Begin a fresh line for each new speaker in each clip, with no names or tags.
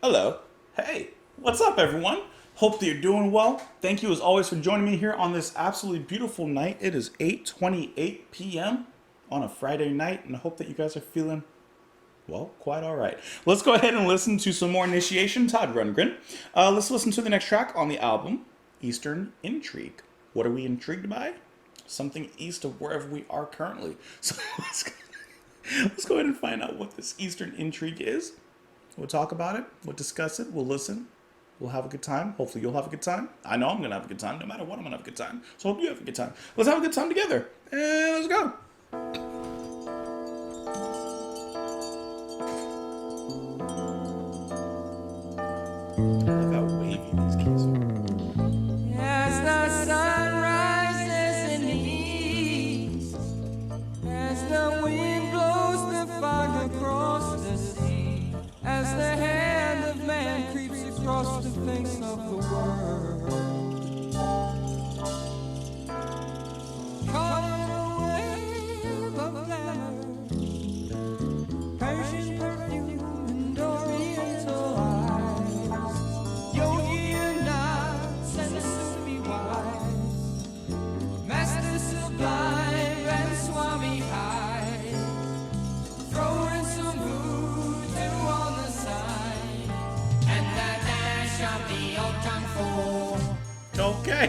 Hello. Hey, what's up, everyone? Hope that you're doing well. Thank you, as always, for joining me here on this absolutely beautiful night. It is 8:28 p.m. on a Friday night, and I hope that you guys are feeling, well, quite all right. Let's go ahead and listen to some more Initiation, Todd Rundgren. Let's listen to the next track on the album, Eastern Intrigue. What are we intrigued by? Something east of wherever we are currently. So let's go ahead and find out what this Eastern Intrigue is. We'll talk about it. We'll discuss it. We'll listen. We'll have a good time. Hopefully you'll have a good time. I know I'm going to have a good time. No matter what, I'm going to have a good time. So hope you have a good time. Let's have a good time together. And let's go. I love how wavy these keys are.
As the sun rises in the east, as the wind blows the fog across the sea, as the hand of man creeps across the face of the world, caught in a web of flowers, Persian perfume and oriental eyes, yogi and nuts and Sufi wise, master sublime and Swami high, throw in some voodoo on the side, and the dash of the old tongue fool.
Okay.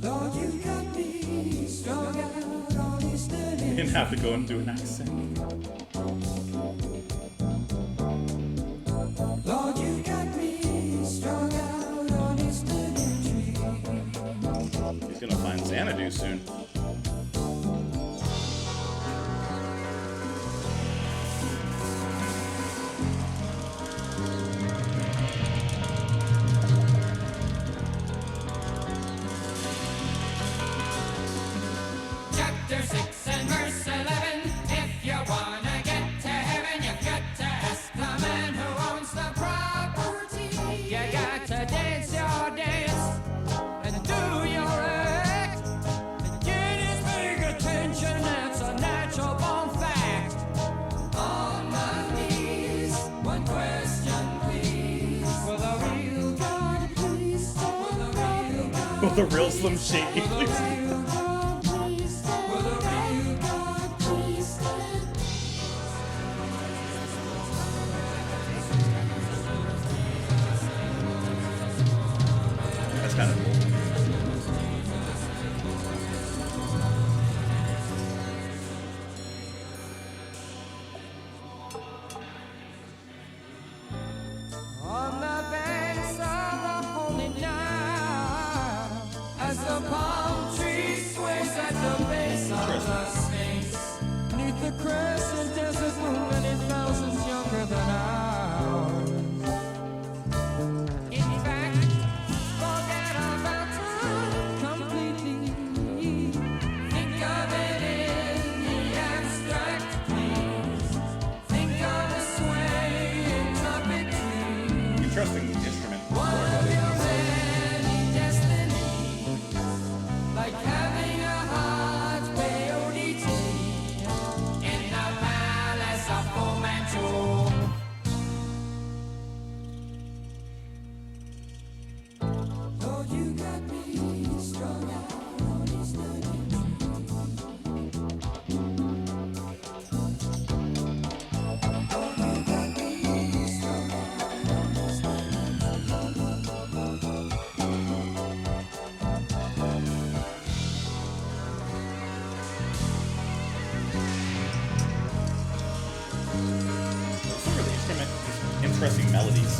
Lord, you got me strung out on Eastern
You didn't have to go and do an accent.
Lord, you got me strung out on Eastern Intrigue.
He's going to find Xanadu soon.
Chapter 6 and verse 11. If you wanna get to heaven, you've got to ask the man who owns the property. You got to dance your dance and do your act and get his big attention. That's a natural born fact. On my knees, one question please. Will the real God please? Will the real God
With a real Slim Shady.
Will the real God please? Will the real God please?
That's kind of cool.
On the banks of the Holy Nile, as the palm tree sways at the base of the Sphinx, neath the crescent desert moon many thousands younger than ours. In fact, forget about time completely. Think of it in the abstract, please. Think of the swaying trumpet tree.
Interesting instrument.
One of your many destinies, like having a heart peyote in the palace of Fu Manchu. Lord, you got me strung out on Eastern Lord, you got me strung out on Eastern
Some of the instrument, just interesting melodies.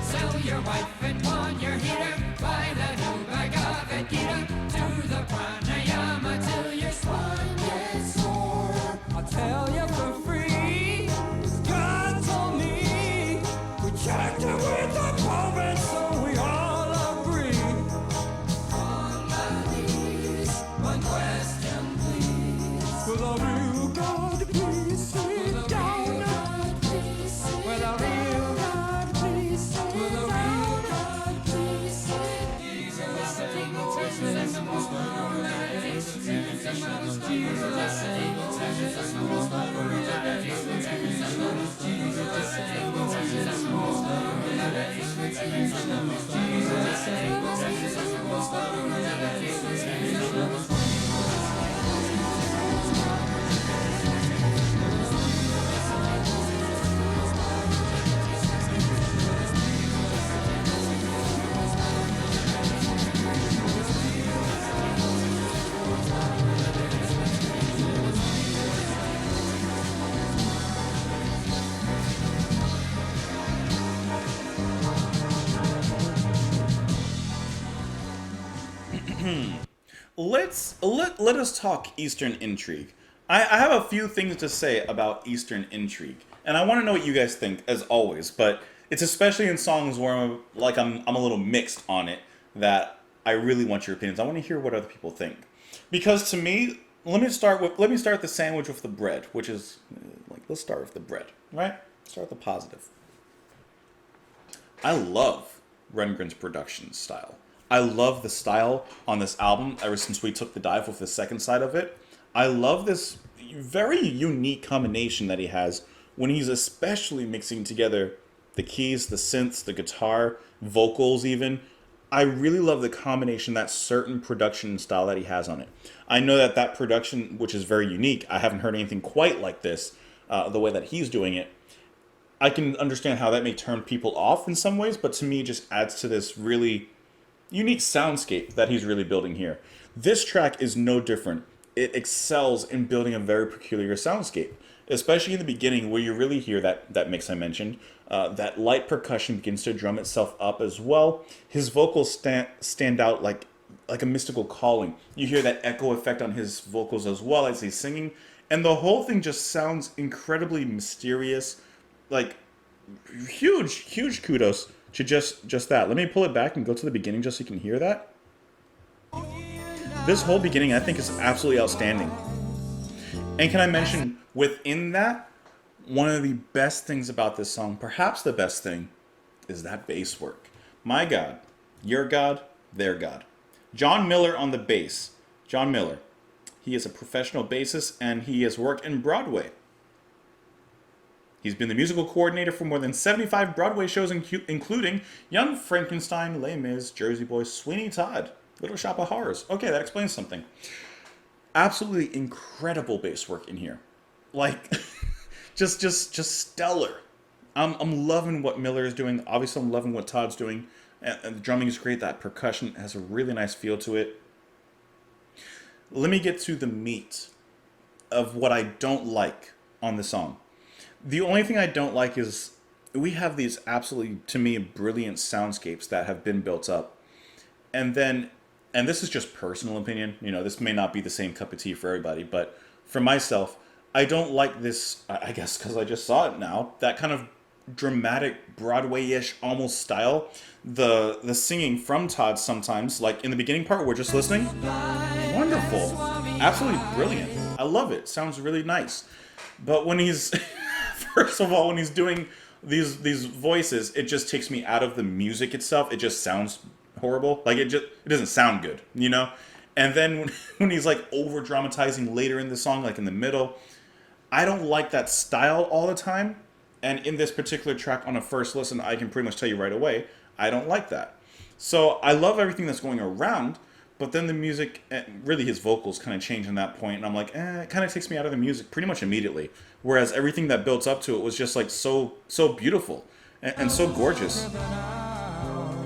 Sell your wife and pawn your heater. Buy the new Bhagavad Gita. Do the pranayama till your spine gets sore. I'll tell you for free. God told me we checked it with the Pope, so we all agree. On my knees, one question please. Will the real God please sit down? Will the real God please sit down?
Let us talk Eastern Intrigue. I have a few things to say about Eastern Intrigue, and I want to know what you guys think, as always. But it's especially in songs where I'm a little mixed on it, that I really want your opinions. I want to hear what other people think, because to me, let me start the sandwich with the bread, which is let's start with the bread, right? Start with the positive. I love Rundgren's production style. I love the style on this album ever since we took the dive with the second side of it. I love this very unique combination that he has when he's especially mixing together the keys, the synths, the guitar, vocals even. I really love the combination, that certain production style that he has on it. I know that production, which is very unique, I haven't heard anything quite like this, the way that he's doing it. I can understand how that may turn people off in some ways, but to me it just adds to this really unique soundscape that he's really building here. This track is no different. It excels in building a very peculiar soundscape, especially in the beginning where you really hear that mix I mentioned. That light percussion begins to drum itself up as well. His vocals stand out like a mystical calling. You hear that echo effect on his vocals as well as he's singing, and the whole thing just sounds incredibly mysterious. Like, huge kudos to just that. Let me pull it back and go to the beginning just so you can hear that. This whole beginning I think is absolutely outstanding. And can I mention, within that, one of the best things about this song, perhaps the best thing, is that bass work. My God, your God, their God. John Miller on the bass. John Miller. He is a professional bassist and he has worked in Broadway. He's been the musical coordinator for more than 75 Broadway shows, including Young Frankenstein, Les Mis, Jersey Boys, Sweeney Todd, Little Shop of Horrors. Okay, that explains something. Absolutely incredible bass work in here. Like, just stellar. I'm loving what Miller is doing. Obviously, I'm loving what Todd's doing. And the drumming is great. That percussion has a really nice feel to it. Let me get to the meat of what I don't like on the song. The only thing I don't like is we have these absolutely, to me, brilliant soundscapes that have been built up. And this is just personal opinion, this may not be the same cup of tea for everybody, but for myself, I don't like this, I guess because I just saw it now, that kind of dramatic Broadway-ish almost style. The singing from Todd sometimes, like in the beginning part where we're just listening, wonderful, absolutely brilliant. I love it, sounds really nice. But when he's... First of all, when he's doing these voices, it just takes me out of the music itself. It just sounds horrible. Like it doesn't sound good, And then when he's like over dramatizing later in the song, like in the middle, I don't like that style all the time. And in this particular track on a first listen, I can pretty much tell you right away, I don't like that. So I love everything that's going around, but then the music, really his vocals kind of change in that point, and I'm like, it kind of takes me out of the music pretty much immediately. Whereas everything that built up to it was just like so beautiful and so gorgeous.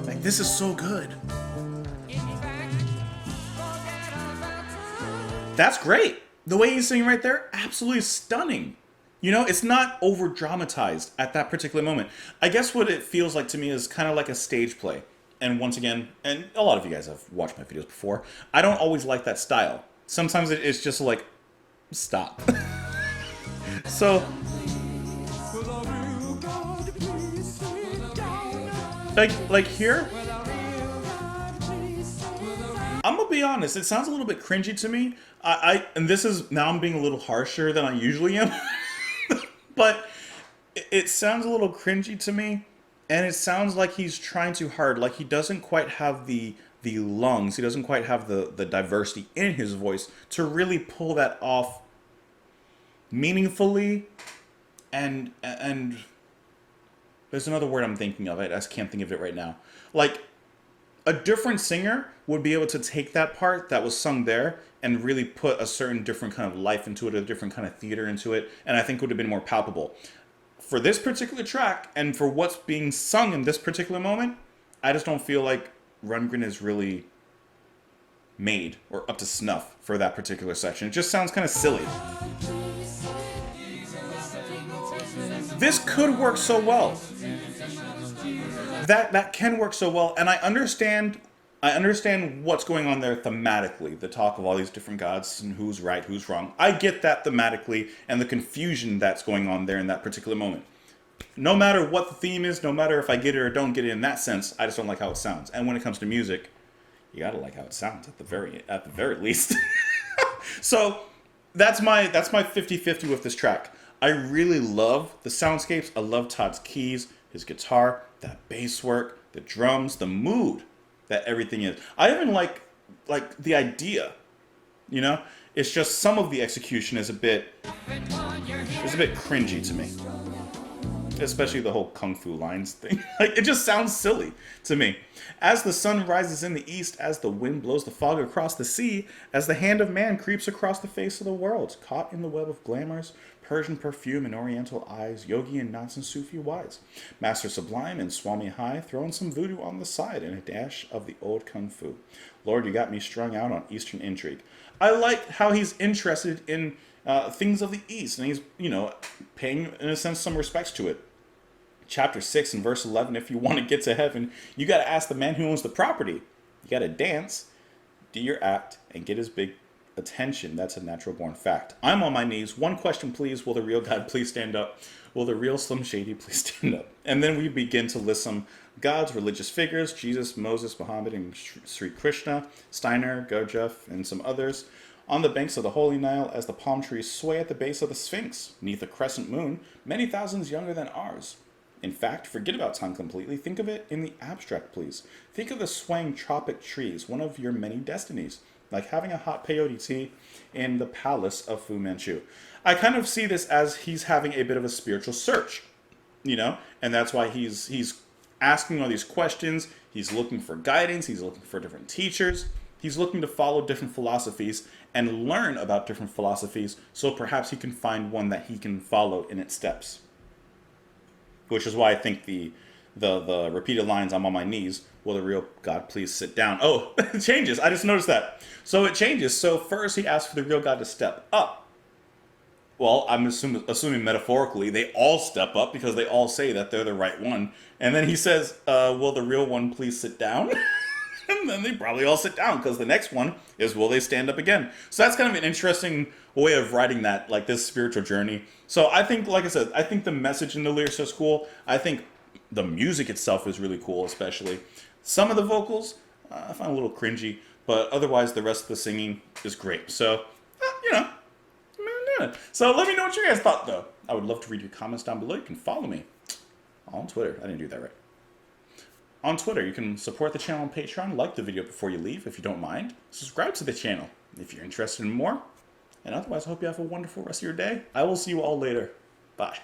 Like, this is so good. That's great. The way he's singing right there, absolutely stunning. It's not over dramatized at that particular moment. I guess what it feels like to me is kind of like a stage play. And once again, and a lot of you guys have watched my videos before, I don't always like that style. Sometimes it's just like, stop. So, like here, I'm gonna be honest, it sounds a little bit cringy to me. And this is, now I'm being a little harsher than I usually am, but it sounds a little cringy to me, and it sounds like he's trying too hard, like he doesn't quite have the the lungs. He doesn't quite have the diversity in his voice to really pull that off meaningfully. And there's another word I'm thinking of. I just can't think of it right now. Like, a different singer would be able to take that part that was sung there and really put a certain different kind of life into it, a different kind of theater into it, and I think it would have been more palpable. For this particular track, and for what's being sung in this particular moment, I just don't feel like Rundgren is really made or up to snuff for that particular section. It just sounds kind of silly. This could work so well. That can work so well, and I understand what's going on there thematically, the talk of all these different gods and who's right, who's wrong. I get that thematically and the confusion that's going on there in that particular moment. No matter what the theme is, no matter if I get it or don't get it in that sense, I just don't like how it sounds. And when it comes to music, you gotta like how it sounds at the very least. So that's my 50-50 with this track. I really love the soundscapes. I love Todd's keys, his guitar, that bass work, the drums, the mood that everything is. I even like the idea, you know? It's just some of the execution is a bit cringy to me. Especially the whole kung fu lines thing. Like, it just sounds silly to me. As the sun rises in the east, as the wind blows the fog across the sea, as the hand of man creeps across the face of the world, caught in the web of glamours, Persian perfume and oriental eyes, yogi and knots and Sufi wise, master sublime and Swami high, throwing some voodoo on the side and a dash of the old kung fu. Lord, you got me strung out on Eastern intrigue. I like how he's interested in things of the East, and he's, paying, in a sense, some respects to it. Chapter 6 and verse 11, if you want to get to heaven, you got to ask the man who owns the property. You got to dance, do your act, and get his big attention. That's a natural born fact. I'm on my knees. One question, please. Will the real God please stand up? Will the real Slim Shady please stand up? And then we begin to list some gods, religious figures, Jesus, Moses, Muhammad, and Sri Krishna, Steiner, Gurdjieff, and some others. On the banks of the Holy Nile, as the palm trees sway at the base of the Sphinx, neath a crescent moon, many thousands younger than ours. In fact, forget about time completely. Think of it in the abstract, please. Think of the swaying tropic trees, one of your many destinies, like having a hot peyote tea in the palace of Fu Manchu. I kind of see this as he's having a bit of a spiritual search, and that's why he's asking all these questions. He's looking for guidance. He's looking for different teachers. He's looking to follow different philosophies and learn about different philosophies, so perhaps he can find one that he can follow in its steps. Which is why I think the repeated lines, I'm on my knees, will the real God please sit down? Oh, it changes. I just noticed that. So it changes. So first he asks for the real God to step up. Well, I'm assuming metaphorically they all step up because they all say that they're the right one. And then he says, will the real one please sit down? And then they probably all sit down because the next one is, will they stand up again? So that's kind of an interesting way of writing that, like this spiritual journey. So I think, like I said, I think the message in the lyrics is cool. I think the music itself is really cool, especially. Some of the vocals, I find a little cringy, but otherwise the rest of the singing is great. So, So let me know what you guys thought, though. I would love to read your comments down below. You can follow me on Twitter. I didn't do that right. On Twitter, you can support the channel on Patreon, like the video before you leave if you don't mind. Subscribe to the channel if you're interested in more. And otherwise, I hope you have a wonderful rest of your day. I will see you all later. Bye.